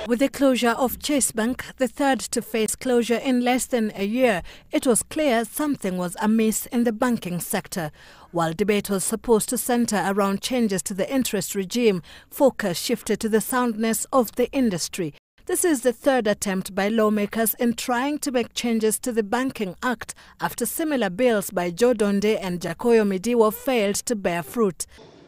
With the closure of Chase Bank, the third to face closure in less than a year, it was clear something was amiss in the banking sector. While debate was supposed to center around changes to the interest regime, focus shifted to the soundness of the industry. This is the third attempt by lawmakers in trying to make changes to the Banking Act after similar bills by Joe Donde and Jakoyo Midiwo failed to bear fruit.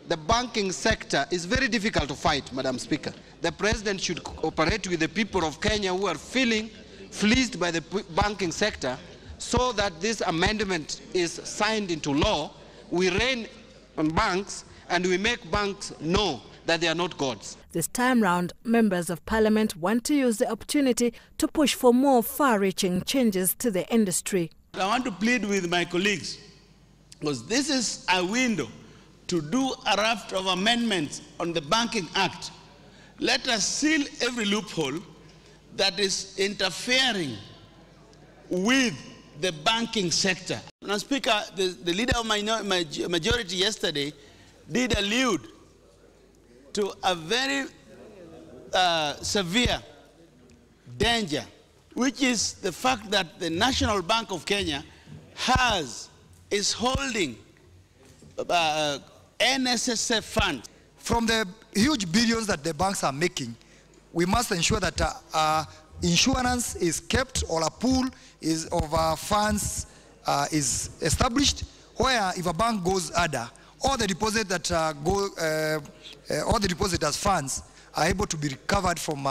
The banking sector is very difficult to fight, Madam Speaker. The President should cooperate with the people of Kenya who are feeling fleeced by the banking sector so that this amendment is signed into law. We rein on banks and we make banks know that they are not gods. This time round, members of parliament want to use the opportunity to push for more far-reaching changes to the industry. I want to plead with my colleagues, because this is a window to do a raft of amendments on the Banking Act. Let us seal every loophole that is interfering with the banking sector. Now, Speaker, the leader of my majority yesterday did allude to a very severe danger, which is the fact that the National Bank of Kenya is holding NSSF funds. From the huge billions that the banks are making, we must ensure that insurance is kept, or a pool of funds is established, where if a bank goes under, all the depositors' funds are able to be recovered from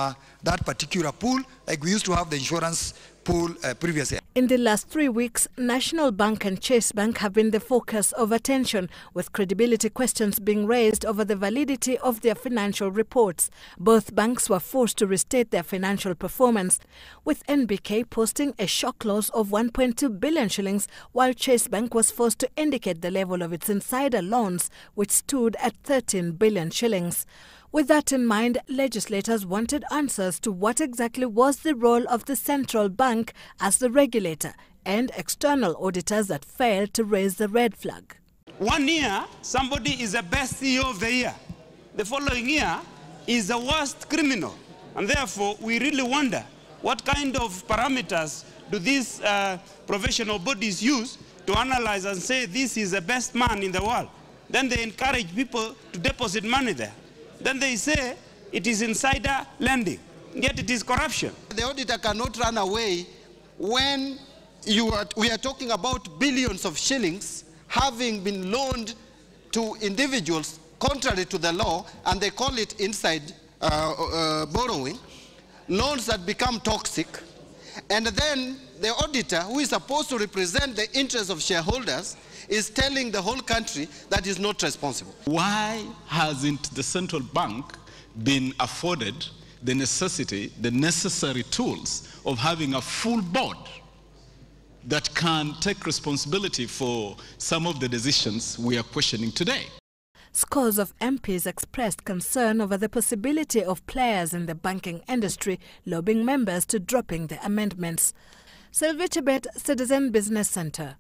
that particular pool, like we used to have the insurance pool previously. In the last 3 weeks, National Bank and Chase Bank have been the focus of attention, with credibility questions being raised over the validity of their financial reports. Both banks were forced to restate their financial performance, with NBK posting a shock loss of 1.2 billion shillings, while Chase Bank was forced to indicate the level of its insider loans, which stood at 13 billion shillings. With that in mind, legislators wanted answers to what exactly was the role of the central bank as the regulator, and external auditors that failed to raise the red flag. 1 year, somebody is the best CEO of the year. The following year is the worst criminal. And therefore, we really wonder what kind of parameters do these professional bodies use to analyze and say this is the best man in the world. Then they encourage people to deposit money there. Then they say it is insider lending, yet it is corruption. The auditor cannot run away when we are talking about billions of shillings having been loaned to individuals contrary to the law, and they call it inside borrowing, loans that become toxic. And then the auditor, who is supposed to represent the interests of shareholders, is telling the whole country that is not responsible. Why hasn't the central bank been afforded the necessary tools of having a full board that can take responsibility for some of the decisions we are questioning today? Scores of MPs expressed concern over the possibility of players in the banking industry lobbying members to dropping the amendments. Sylvia Chebet, Citizen Business Center.